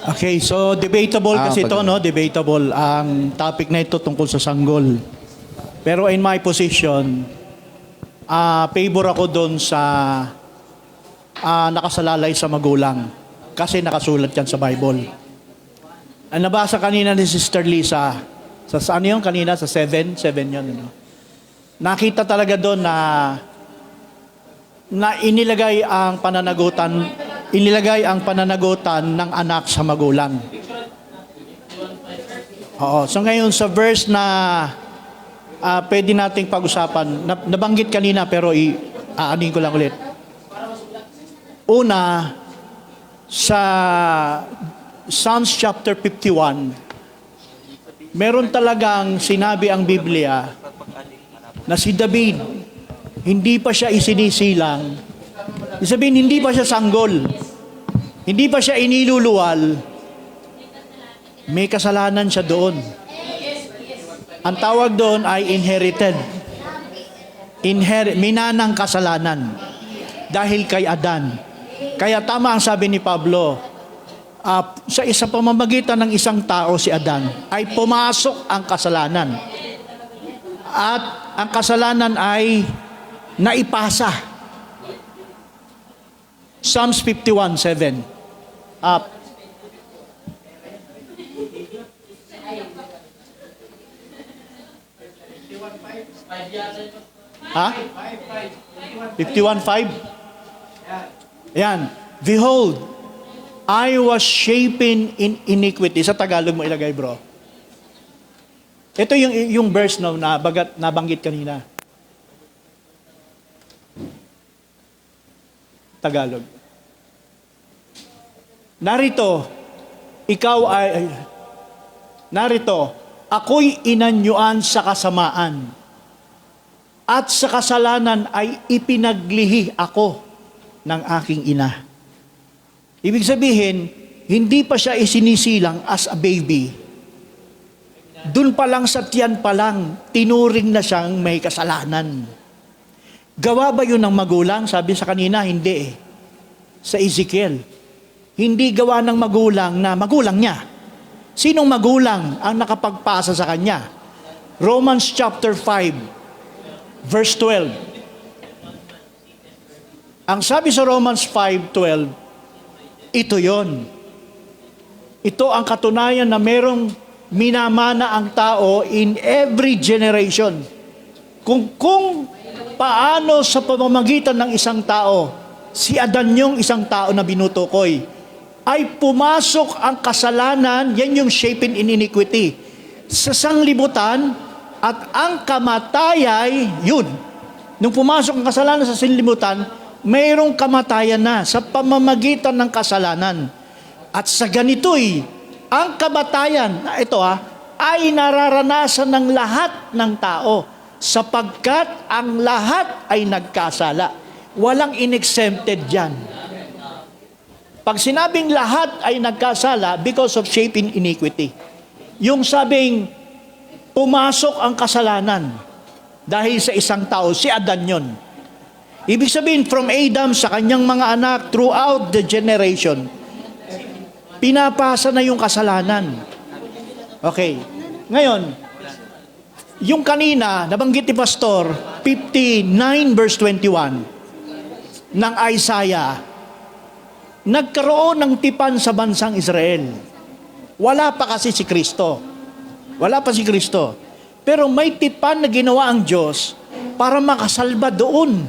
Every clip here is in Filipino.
Okay, so debatable kasi ito, no? Debatable ang topic na ito tungkol sa sanggol. Pero in my position, favor ako doon sa nakasalalay sa magulang. Kasi nakasulat yan sa Bible. Ang nabasa kanina ni Sister Lisa, sa ano yun kanina? Sa 7 yun, ano? Nakita talaga doon na inilagay ang pananagutan ng anak sa magulang. Oo. So ngayon sa verse na pwede nating pag-usapan, nabanggit kanina pero aanin ko lang ulit. Una, sa Psalms chapter 51, meron talagang sinabi ang Biblia na si David, hindi pa siya isinisilang. Ibig sabihin, hindi pa siya sanggol. Hindi pa siya iniluluwal. May kasalanan siya doon. Ang tawag doon ay inherited. Minanang kasalanan. Dahil kay Adan. Kaya tama ang sabi ni Pablo, sa isa pamamagitan ng isang tao, si Adan, ay pumasok ang kasalanan. At ang kasalanan ay naipasa. Psalms 51:7. Up. Ha? 51:5? Yan. Behold, I was shapen in iniquity. Sa Tagalog mo ilagay, bro. Ito yung verse na nabanggit kanina. Tagalog. Narito, ako'y inanyuan sa kasamaan at sa kasalanan ay ipinaglihi ako ng aking ina. Ibig sabihin, hindi pa siya isinisilang as a baby. Doon pa lang sa tiyan pa lang, tinuring na siyang may kasalanan. Gawa ba yun ng magulang? Sabi sa kanina, hindi eh. Sa Ezekiel. Hindi gawa ng magulang na magulang niya. Sinong magulang ang nakapagpasa sa kanya? Romans chapter 5, verse 12. Ang sabi sa Romans 5:12, ito yon. Ito ang katunayan na merong minamana ang tao in every generation. Kung paano sa pamamagitan ng isang tao, si Adan yung isang tao na binutukoy, ay pumasok ang kasalanan, yan yung shapen in iniquity, sa sanglibutan, at ang kamatayay, yun. Nung pumasok ang kasalanan sa sanglibutan, mayroong kamatayan na sa pamamagitan ng kasalanan. At sa ganito'y, ang kamatayan, ay nararanasan ng lahat ng tao sapagkat ang lahat ay nagkasala. Walang inexempted dyan. Pag sinabing lahat ay nagkasala because of shapen iniquity, yung sabing pumasok ang kasalanan dahil sa isang tao, si Adan yun. Ibig sabihin, from Adam sa kanyang mga anak throughout the generation, pinapasa na yung kasalanan. Okay. Ngayon, yung kanina, nabanggit ni Pastor, 59 verse 21 ng Isaiah, nagkaroon ng tipan sa bansang Israel. Wala pa kasi si Kristo. Wala pa si Kristo. Pero may tipan na ginawa ang Diyos para makasalba doon.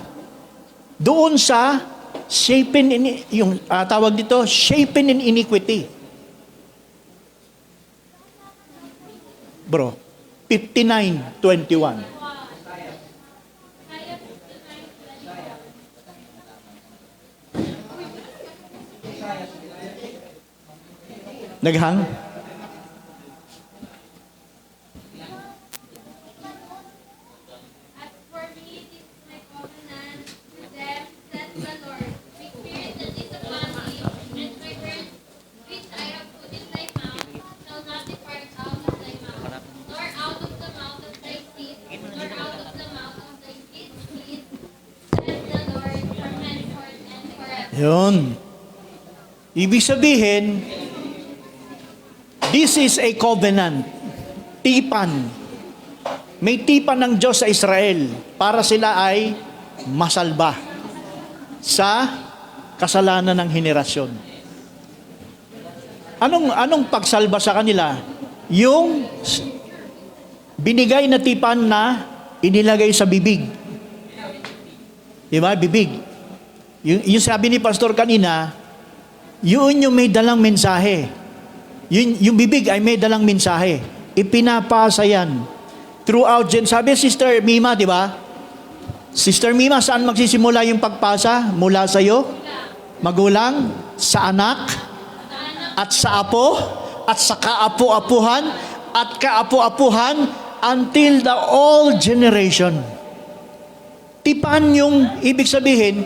Doon sa shapen in, yung tawag dito, shapen in iniquity. Bro, 59:21. Naghang? Yun. Ibig sabihin, This is a covenant. Tipan. May tipan ng Diyos sa Israel para sila ay masalba sa kasalanan ng henerasyon. Anong pagsalba sa kanila? Yung binigay na tipan na inilagay sa bibig. Diba? Bibig. Yung sabi ni Pastor kanina, yun yung may dalang mensahe. Yung bibig ay may dalang mensahe. Ipinapasa yan. Throughout sabi Sister Mima, di ba? Sister Mima, saan magsisimula yung pagpasa? Mula sa iyo? Magulang? Sa anak? At sa apo? At sa kaapu-apuhan? At kaapu-apuhan? Until the all generation. Tipan yung ibig sabihin,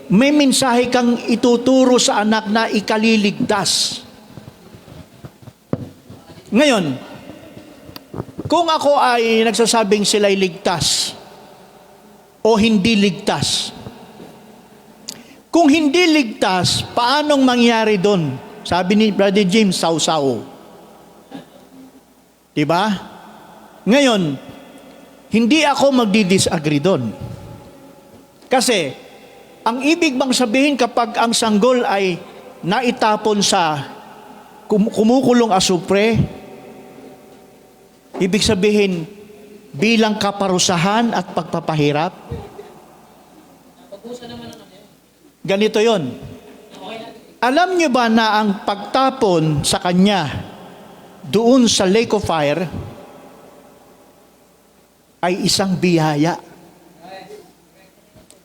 may mensahe kang ituturo sa anak na ikaliligtas. Ngayon, kung ako ay nagsasabing sila'y ligtas o hindi ligtas, kung hindi ligtas, paanong mangyari doon? Sabi ni Brother James, saw-saw. Diba? Ngayon, hindi ako magdi-disagree doon. Kasi, ang ibig bang sabihin kapag ang sanggol ay naitapon sa kumukulong asupre, ibig sabihin, bilang kaparusahan at pagpapahirap? Ganito yon. Alam niyo ba na ang pagtapon sa kanya doon sa lake of fire ay isang biyaya?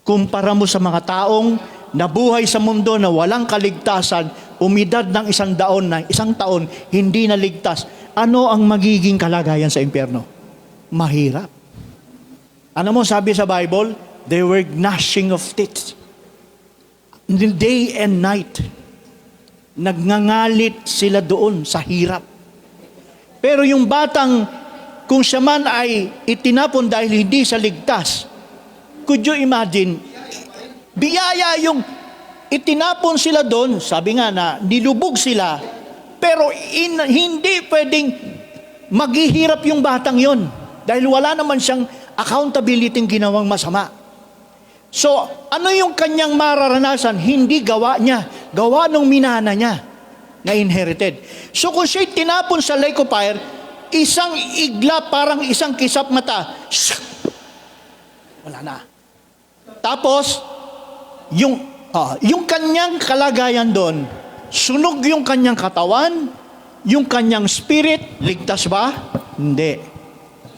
Kumpara mo sa mga taong nabuhay sa mundo na walang kaligtasan, umidad ng isang taon, hindi naligtas. Ano ang magiging kalagayan sa impyerno? Mahirap. Ano mo sabi sa Bible? They were gnashing of teeth. Day and night. Nagngangalit sila doon sa hirap. Pero yung batang, kung siya man ay itinapon dahil hindi siya ligtas, could you imagine, biyaya yung itinapon sila doon, sabi nga na nilubog sila, pero hindi pwedeng maghihirap yung batang yon dahil wala naman siyang accountability ng ginawang masama. So, ano yung kanyang mararanasan? Hindi gawa niya. Gawa nung minana niya na inherited. So, kung siya'y tinapon sa lake of fire, isang igla, parang isang kisap mata, wala na. Tapos, yung kanyang kalagayan doon, sunog yung kanyang katawan, yung kanyang spirit, ligtas ba? Hindi.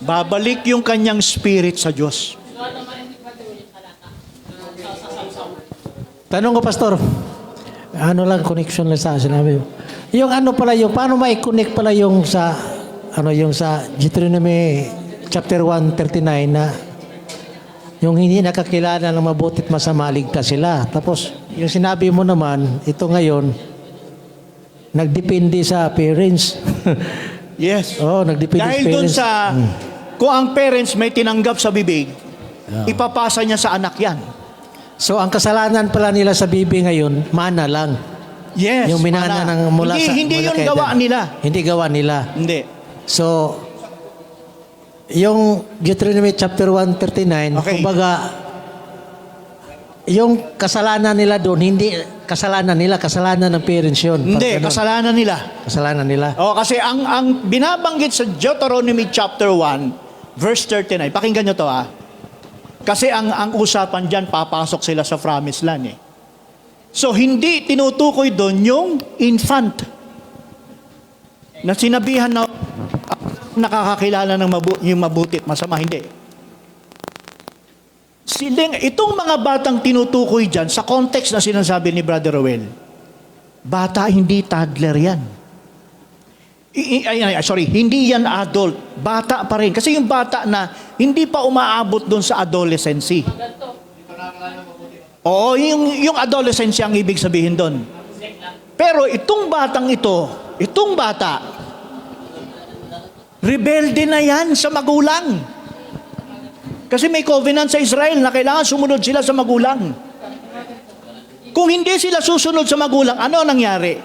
Babalik yung kanyang spirit sa Diyos. Tanong ko, Pastor, ano lang, connection lang sa sinabi mo. Yung ano pala yung, paano ma-connect pala yung sa Deuteronomy chapter 1:39 na yung hindi nakakilala ng mabuti at masama, ligtas sila. Tapos, yung sinabi mo naman, ito ngayon, nagdepende sa parents. Yes. Oo, nagdepende sa parents. Dahil dun sa, kung ang parents may tinanggap sa bibig, ipapasa niya sa anak yan. So, ang kasalanan pala nila sa bibi ngayon, mana lang. Yes. Yung minana ng mula sa... Hindi mula yun kay gawa Adam. nila. Hindi gawa nila. Hindi. So, yung Deuteronomy chapter 1:39, Okay. kumbaga, yung kasalanan nila doon, hindi kasalanan nila, kasalanan ng parents yun. Hindi, kasalanan nila. Kasalanan nila. Kasi ang binabanggit sa Deuteronomy chapter 1, verse 39, pakinggan nyo to Kasi ang usapan dyan, papasok sila sa promised land So, hindi tinutukoy doon yung infant na sinabihan na nakakakilala ng yung mabuti at masama. Hindi. Itong mga batang tinutukoy dyan, sa context na sinasabi ni Brother Rowell, bata, hindi toddler yan. Hindi yan adult. Bata pa rin. Kasi yung bata na hindi pa umaabot doon sa adolescency. Oo, yung adolescence ang ibig sabihin doon. Pero itong bata, rebelde na yan sa magulang. Kasi may covenant sa Israel na kailangan sumunod sila sa magulang. Kung hindi sila susunod sa magulang, ano nangyari?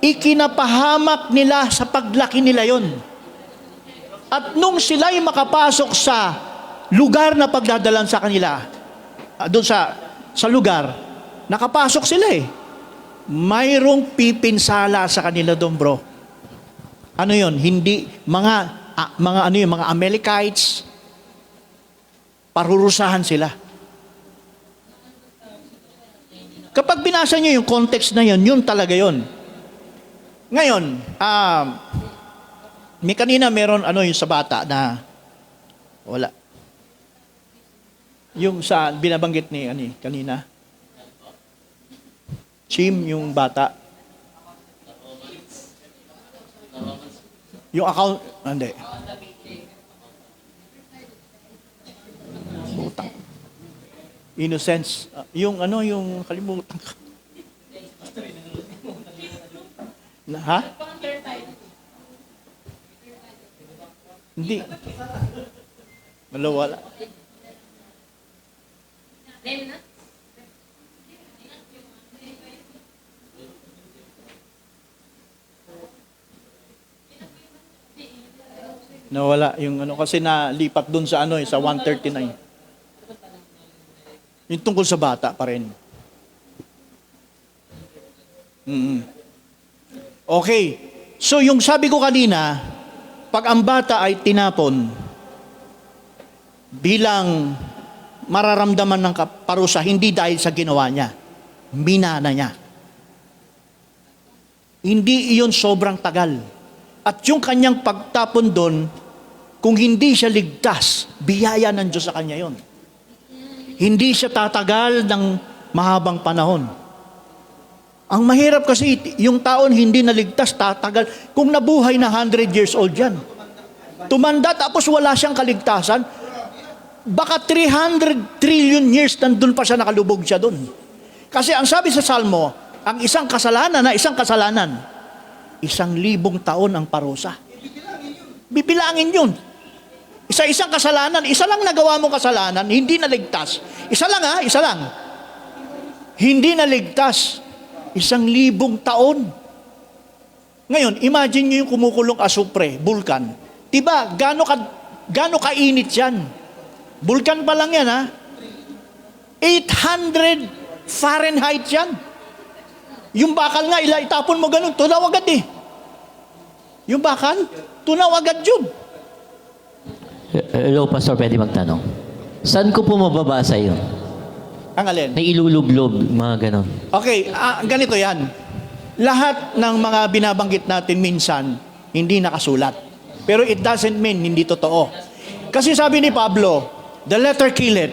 ikinapahamak nila sa paglaki nila yon. At nung sila'y makapasok sa lugar na pagdadalan sa kanila, doon sa lugar, nakapasok sila eh. Mayroong pipinsala sa kanila doon, bro. Ano yon? Hindi, mga Amalekites, parurusahan sila. Kapag binasa niyo yung context na yon, yun talaga yon. Ngayon, may kanina meron yung sa bata na wala. Yung sa binabanggit ni kanina. Chim, yung bata. Yung account, hindi. Butang. Innocence. Yung yung kalimutan ko. Ha? Hindi. Wala. Nawala yung kasi nalipat dun sa sa 139. Yung tungkol sa bata pa rin. Okay. So yung sabi ko kanina, pag ang bata ay tinapon bilang mararamdaman ng parusa, hindi dahil sa ginawa niya, minana niya. Hindi iyon sobrang tagal. At yung kanyang pagtapon doon, kung hindi siya ligtas, biyaya ng Diyos sa kanya yon. Hindi siya tatagal ng mahabang panahon. Ang mahirap kasi, yung taon hindi naligtas, tatagal. Kung nabuhay na 100 years old yan, tumanda tapos wala siyang kaligtasan, baka 300 trillion years nandun pa siya, nakalubog siya dun. Kasi ang sabi sa Salmo, ang isang kasalanan, 1,000 taon ang parusa. Bibilangin yun. Isa-isang kasalanan, isa lang nagawa mong kasalanan, hindi naligtas. Isa lang. Hindi naligtas. 1,000 taon. Ngayon, imagine nyo yung kumukulong asupre, bulkan. Diba, gaano kainit yan? Bulkan pa lang yan, ha? 800 Fahrenheit yan. Yung bakal nga, itapon mo ganun, tunaw agad eh. Yung bakal, tunaw agad yun. Hello, Pastor, pwede magtanong. Saan ko po mababasa yun? Ang alin? Na ilulublob, mga ganon. Okay, ganito yan. Lahat ng mga binabanggit natin minsan, hindi nakasulat. Pero it doesn't mean hindi totoo. Kasi sabi ni Pablo, the letter kill it,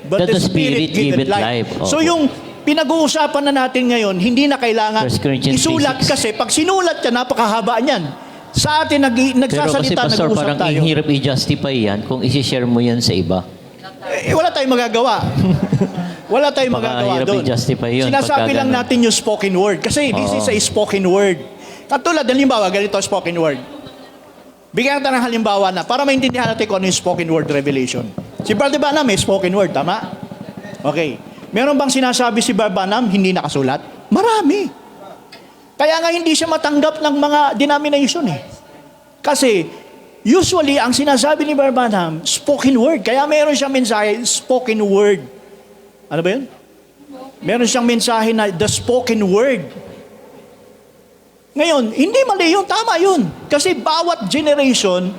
but the spirit give it life. So yung pinag-uusapan na natin ngayon, hindi na kailangan 1 Corinthians isulat 3:6. kasi pag sinulat yan, napakahaba niyan. Sa atin, Pero kasi, nagsasalita, Pastor, nag-uusap parang tayo. ihirap i-justify yan kung isi-share mo yan sa iba. Wala tayong magagawa. Wala tayong Baka magagawa hirap doon. i-justify yun Sinasabi pagka lang ganun. natin yung spoken word. Kasi this is a spoken word. Katulad, halimbawa, ganito spoken word. Bigyan kita ng halimbawa na para maintindihan natin kung ano yung spoken word revelation. Si Brother Branham may spoken word, tama? Okay. Meron bang sinasabi si Brother Branham hindi nakasulat? Marami. Kaya nga hindi siya matanggap ng mga denomination eh. Kasi usually ang sinasabi ni Brother Branham, spoken word. Kaya meron siyang mensahe, spoken word. Ano ba yun? Meron siyang mensahe na the spoken word. Ngayon, hindi mali yun, tama yun. Kasi bawat generation,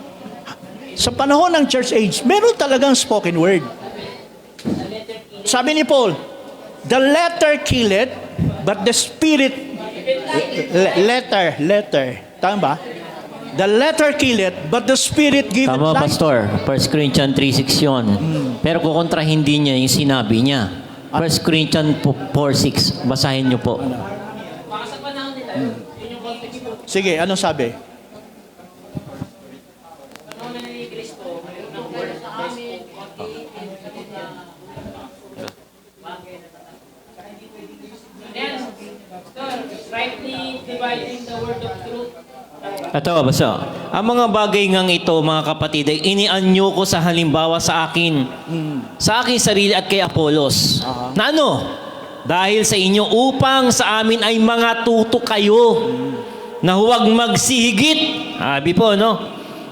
sa panahon ng church age, meron talagang spoken word. Sabi ni Paul, the letter kill it, but the spirit, letter, tama ba? The letter kill it, but the spirit give it Tama, life. Pastor. 1 Corinthians 3:6 yun. Pero kukontra hindi niya yung sinabi niya. 1 Corinthians 4:6. Basahin niyo po. Sige, anong sabi? Rightly dividing the word of truth. Ito, basta. Ang mga bagay ngang ito, mga kapatid, ay inianyo ko sa halimbawa sa akin. Sa aking sarili at kay Apolos. Na ano? Dahil sa inyo upang sa amin ay mga tuto kayo na huwag magsihigit, sabi po, no?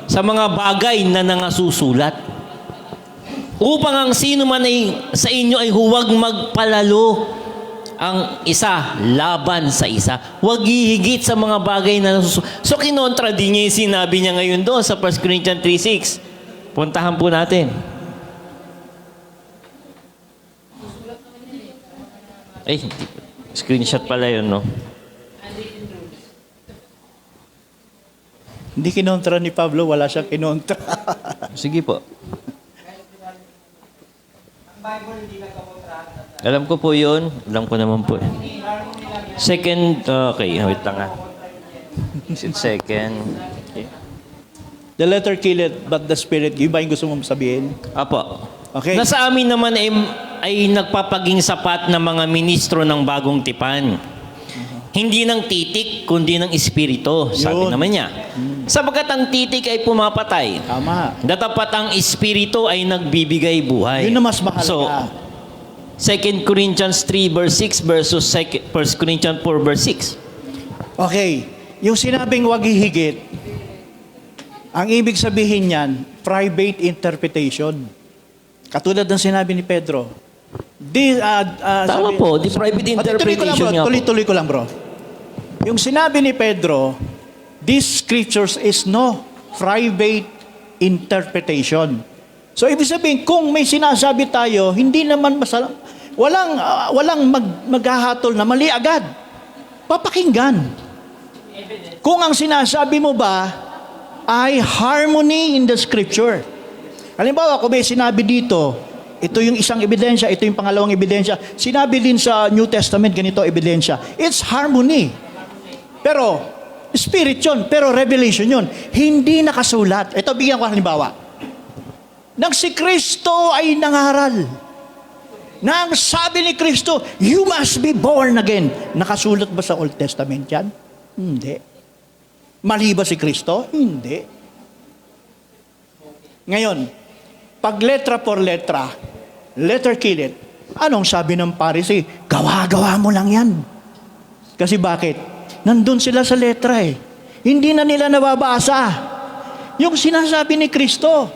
Sa mga bagay na nangasusulat. Upang ang sino man ay, sa inyo ay huwag magpalalo ang isa laban sa isa. Huwag hihigit sa mga bagay na nasusulat. So, kinontra din niya yung sinabi niya ngayon doon sa 1 Corinthians 3:6. Puntahan po natin. Ay, screenshot pala yun, no? Hindi kinontra ni Pablo, wala siyang kinontra. Sige po. Alam ko po yun. Alam ko naman po. Second, okay, wait lang ha. Second. Okay. The letter kill it, but the spirit give. Ba yung gusto mong sabihin? Apo. Okay. Nasa amin naman ay nagpapaging sapat na mga ministro ng bagong tipan. Hindi ng titik, kundi ng espiritu. Sabi Yun. naman niya. Sapagkat ang titik ay pumapatay. Tama. Datapat ang espiritu ay nagbibigay buhay. Yun na mas mahalaga. So, 2 Corinthians 3 verse 6 versus 1 Corinthians 4 verse 6. Okay. Yung sinabing wag hihigit, ang ibig sabihin niyan, private interpretation. Katulad ng sinabi ni Pedro. Tama po, the private interpretation nga po. Tuloy ko lang, bro. Yung sinabi ni Pedro, these scriptures is no private interpretation. So, ibig sabihin, kung may sinasabi tayo, hindi naman walang maghahatol na mali agad. Papakinggan. Kung ang sinasabi mo ba ay harmony in the scripture. Halimbawa, kung may sinabi dito, ito yung isang ebidensya, ito yung pangalawang ebidensya. Sinabi din sa New Testament, ganito ebidensya. It's harmony. Pero, spirit yun, pero revelation yun. Hindi nakasulat. Ito, bigyan ko halimbawa. Nang si Kristo ay nangaral, nang sabi ni Kristo, you must be born again. Nakasulat ba sa Old Testament yan? Hindi. Mali ba si Kristo? Hindi. Ngayon, pag letra por letra, letter kill it, anong sabi ng Pharisee? Gawa-gawa mo lang yan. Kasi bakit? Nandun sila sa letra eh. Hindi na nila nababasa. Yung sinasabi ni Kristo.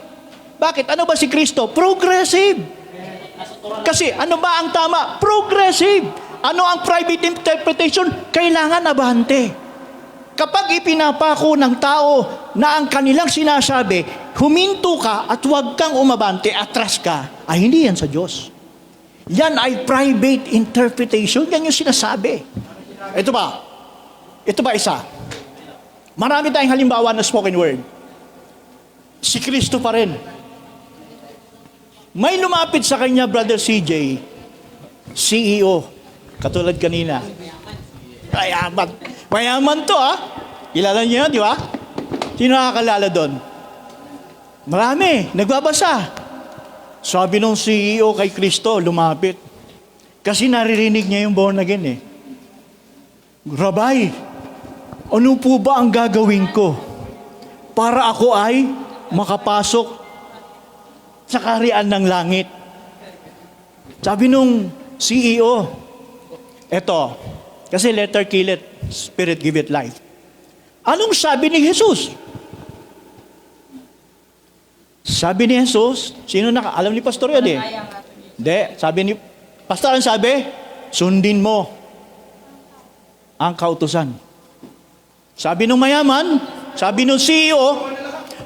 Bakit? Ano ba si Kristo? Progressive. Kasi ano ba ang tama? Progressive. Ano ang private interpretation? Kailangan abante. Kapag ipinapako ng tao na ang kanilang sinasabi, huminto ka at huwag kang umabante, atras ka, ay hindi yan sa Diyos. Yan ay private interpretation. Yan yung sinasabi. Ito ba isa? Marami tayong halimbawa na spoken word. Si Kristo pa rin. May lumapit sa kanya, Brother CJ, CEO, katulad kanina. Mayaman to, ha? Kilala niyo yun, di ba? Sino nakakalala doon? Marami, nagbabasa. Sabi nung CEO kay Kristo, lumapit. Kasi naririnig niya yung born again eh. Rabay, ano po ba ang gagawin ko para ako ay makapasok sa kaharian ng langit? Sabi nung CEO, eto, kasi letter kill it, spirit give it life. Anong sabi ni Jesus? Sabi ni Jesus, alam ni Pastor yun eh. Hindi, sabi ni Pastor, ang sabi, sundin mo ang kautusan. Sabi nung mayaman, sabi nung CEO,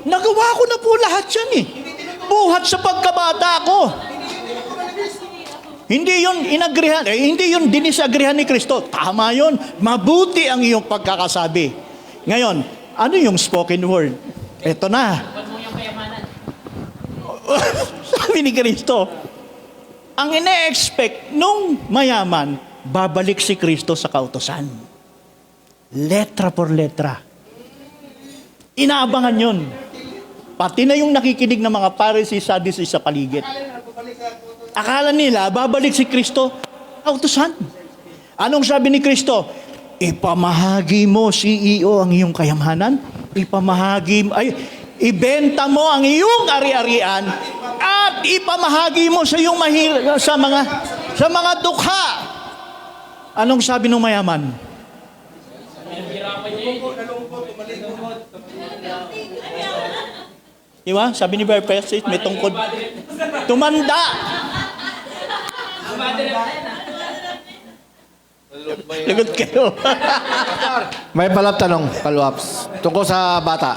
nagawa ko na po lahat yan eh. Buhat sa pagkabata ko. Hindi yun inagrihan, hindi yun dinisagrihan ni Kristo. Tama yun. Mabuti ang iyong pagkakasabi. Ngayon, ano yung spoken word? Ito na. Sabi ni Kristo, ang ine-expect nung mayaman, babalik si Kristo sa kautusan. Letra por letra. Inaabangan yun. Pati na yung nakikinig ng mga Pharisees, Sadducees sa paligid. Akala nila, babalik si Kristo, kautusan. Anong sabi ni Kristo? Ipamahagi mo, CEO, ang iyong kayamanan. Ibenta mo ang iyong ari-arian at ipamahagi mo sa iyong sa mga dukha. Anong sabi ng mayaman? Di ba? Sabi ni Brother Preston, may tungkod. Tumanda! Lagot kayo. May tanong, follow-ups. Tungkol sa bata.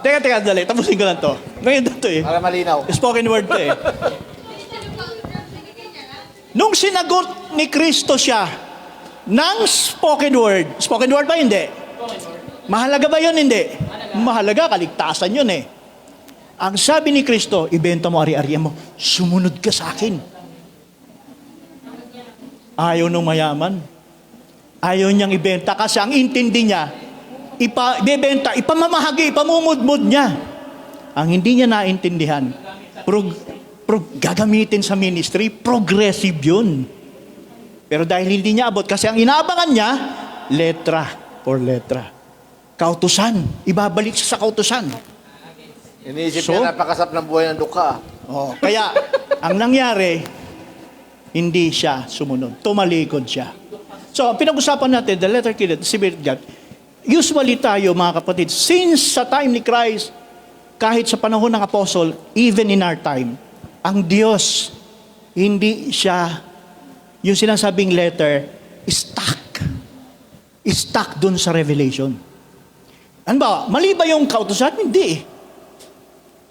Teka, dali. Tapusin ko lang to. Ngayon to eh. Para malinaw. Spoken word to eh. Nung sinagot ni Kristo siya ng spoken word ba hindi? Mahalaga ba yun? Hindi. Mahalaga, kaligtasan yun eh. Ang sabi ni Kristo, ibenta mo ari-arian mo, sumunod ka sa akin. Ayaw nung mayaman. Ayaw niyang ibenta kasi ang intindi niya, ibebenta, ipamamahagi, ipamumudmud niya. Ang hindi niya naintindihan, gagamitin sa ministry, progressive yun. Pero dahil hindi niya abot, kasi ang inaabangan niya, letra for letra. Kautusan, ibabalik siya sa kautusan. Iniisip So? niya napakasap ng buhay ng duka. Oh, kaya, ang nangyari, hindi siya sumunod. Tumalikod siya. So, pinag-usapan natin, the letter killed, the spirit God. Usually tayo, mga kapatid, since sa time ni Christ, kahit sa panahon ng apostle, even in our time, ang Diyos, hindi siya, yung sinasabing letter, stuck dun sa revelation. Ano ba? Mali ba yung kautusan? Hindi.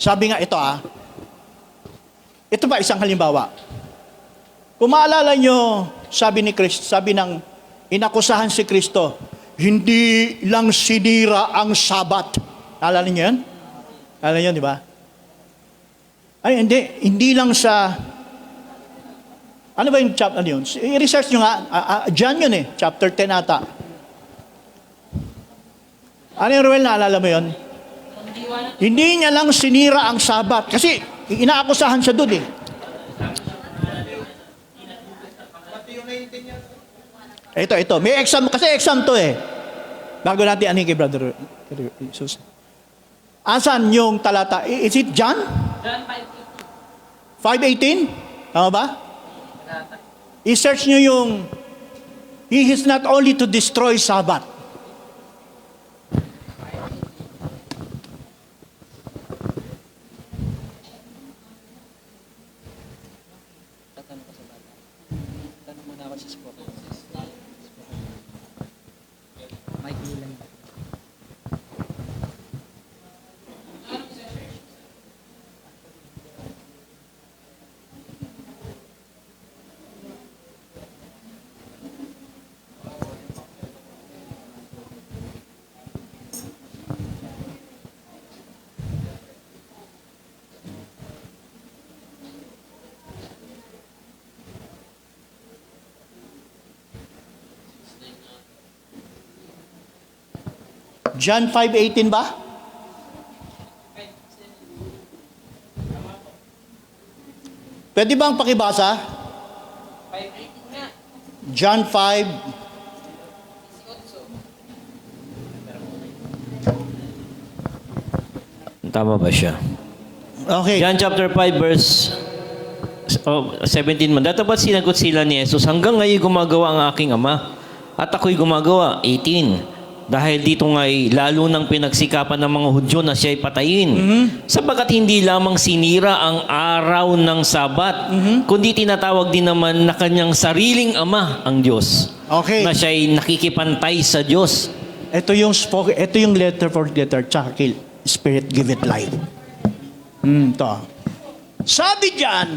Sabi nga ito ito ba isang halimbawa? Kung maalala nyo, sabi ni Kristo, sabi ng inakusahan si Kristo, hindi lang sinira ang Sabat. Alala niyo yan? Alala niyo, di ba? Ay, hindi lang sa, ano ba yung chapter, ano yun? I-research nyo nga, John yun chapter 10 ata. Ano yung Ruel, naalala mo yun? Hindi niya lang sinira ang Sabat. Kasi, inaakusahan siya doon Ito. May exam, kasi exam to Bago natin anin kay Brother Jesus. Asan yung talata? Is it John? John 5:18? Tama ba? I-search nyo yung He is not only to destroy Sabbath. John 5:18 ba? Pwede bang pakibasa? John 5. Tama ba siya? Okay. John chapter 5 verse 17 man. Dapat sinagot sila ni Jesus, hanggang ngayon gumagawa ang aking Ama at ako'y gumagawa. 18. Dahil dito nga'y lalo nang pinagsikapan ng mga Hudyo na siya'y patayin. Sapagkat hindi lamang sinira ang araw ng Sabat, kundi tinatawag din naman na kanyang sariling Ama ang Diyos. Okay. Na siya'y nakikipantay sa Diyos. Ito yung letter for letter, tsaka kill. Spirit give it life. To. Sabi diyan,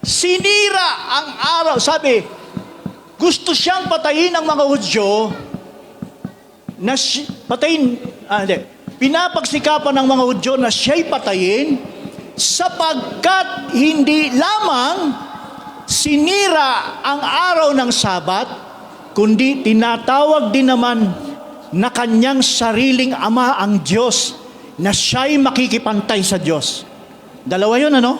sinira ang araw. Sabi, gusto siyang patayin ng mga Hudyo na pinapagsikapan ng mga Hudyo na siya'y patayin sapagkat hindi lamang sinira ang araw ng Sabat, kundi tinatawag din naman na kanyang sariling Ama ang Diyos, na siya'y makikipantay sa Diyos. Dalawa yun, ano?